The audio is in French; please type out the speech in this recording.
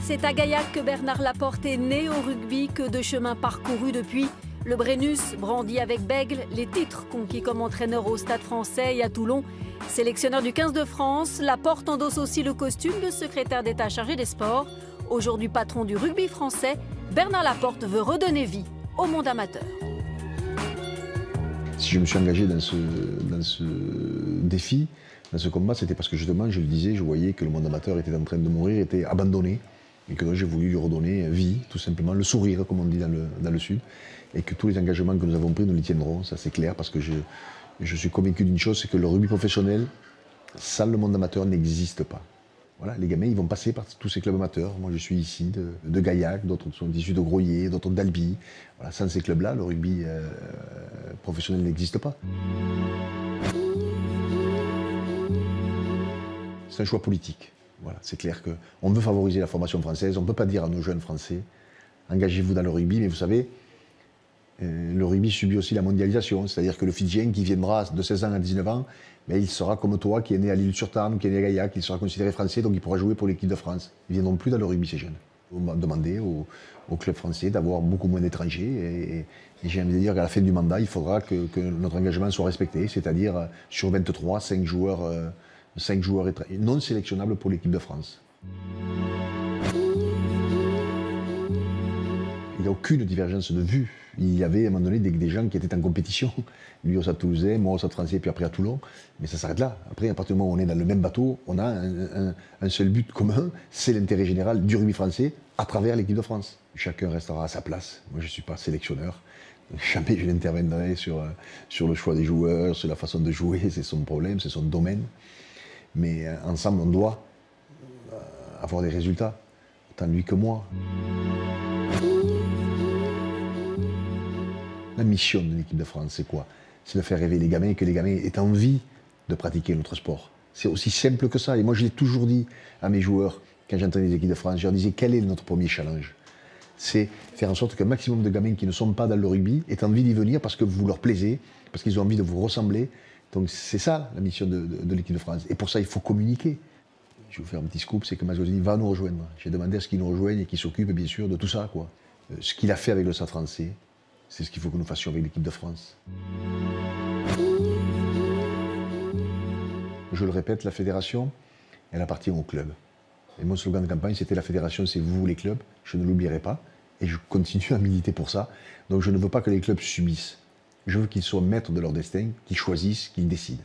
C'est à Gaillac que Bernard Laporte est né au rugby, que de chemins parcourus depuis. Le Brennus brandit avec Bègle, les titres conquis comme entraîneur au Stade Français et à Toulon. Sélectionneur du 15 de France, Laporte endosse aussi le costume de secrétaire d'État chargé des sports. Aujourd'hui patron du rugby français, Bernard Laporte veut redonner vie au monde amateur. Si je me suis engagé dans ce défi, dans ce combat, c'était parce que justement, je le disais, je voyais que le monde amateur était en train de mourir, était abandonné, et que donc j'ai voulu lui redonner vie, tout simplement, le sourire, comme on dit dans le Sud, et que tous les engagements que nous avons pris, nous les tiendrons, ça c'est clair, parce que je suis convaincu d'une chose, c'est que le rugby professionnel, sans le monde amateur, n'existe pas. Voilà, les gamins, ils vont passer par tous ces clubs amateurs. Moi, je suis ici de Gaillac, d'autres sont issus de Groyer, d'autres d'Albi. Voilà, sans ces clubs-là, le rugby professionnel n'existe pas. C'est un choix politique. Voilà, c'est clair qu'on veut favoriser la formation française. On ne peut pas dire à nos jeunes Français, engagez-vous dans le rugby, mais vous savez, le rugby subit aussi la mondialisation. C'est-à-dire que le Fidjien qui viendra de 16 ans à 19 ans, mais il sera comme toi, qui est né à l'Île-sur-Tarn ou qui est né à Gaillac, il sera considéré français, donc il pourra jouer pour l'équipe de France. Ils ne viendront plus dans le rugby, ces jeunes. On m'a demandé au club français d'avoir beaucoup moins d'étrangers, et j'ai envie de dire qu'à la fin du mandat, il faudra que notre engagement soit respecté, c'est-à-dire sur 23, 5 joueurs non sélectionnables pour l'équipe de France. Il n'y a aucune divergence de vue. Il y avait à un moment donné des gens qui étaient en compétition. Lui au Stade Toulousain, moi au Stade Français, puis après à Toulon. Mais ça s'arrête là. Après, à partir du moment où on est dans le même bateau, on a un seul but commun, c'est l'intérêt général du rugby français à travers l'équipe de France. Chacun restera à sa place. Moi, je ne suis pas sélectionneur. Jamais je n'interviendrai sur le choix des joueurs, sur la façon de jouer. C'est son problème, c'est son domaine. Mais ensemble, on doit avoir des résultats. Autant lui que moi. La mission de l'équipe de France, c'est quoi? C'est de faire rêver les gamins et que les gamins aient envie de pratiquer notre sport. C'est aussi simple que ça. Et moi, je l'ai toujours dit à mes joueurs, quand j'entraînais les équipes de France, je leur disais, quel est notre premier challenge? C'est faire en sorte qu'un maximum de gamins qui ne sont pas dans le rugby aient envie d'y venir parce que vous leur plaisez, parce qu'ils ont envie de vous ressembler. Donc c'est ça la mission de l'équipe de France. Et pour ça, il faut communiquer. Je vais vous faire un petit scoop, c'est que Mazzolini va nous rejoindre. J'ai demandé à ce qu'il nous rejoigne et qu'il s'occupe bien sûr de tout ça, quoi. Ce qu'il a fait avec le Stade Français, c'est ce qu'il faut que nous fassions avec l'équipe de France. Je le répète, la fédération, elle appartient au club. Et mon slogan de campagne, c'était la fédération, c'est vous les clubs. Je ne l'oublierai pas. Et je continue à militer pour ça. Donc je ne veux pas que les clubs subissent. Je veux qu'ils soient maîtres de leur destin, qu'ils choisissent, qu'ils décident.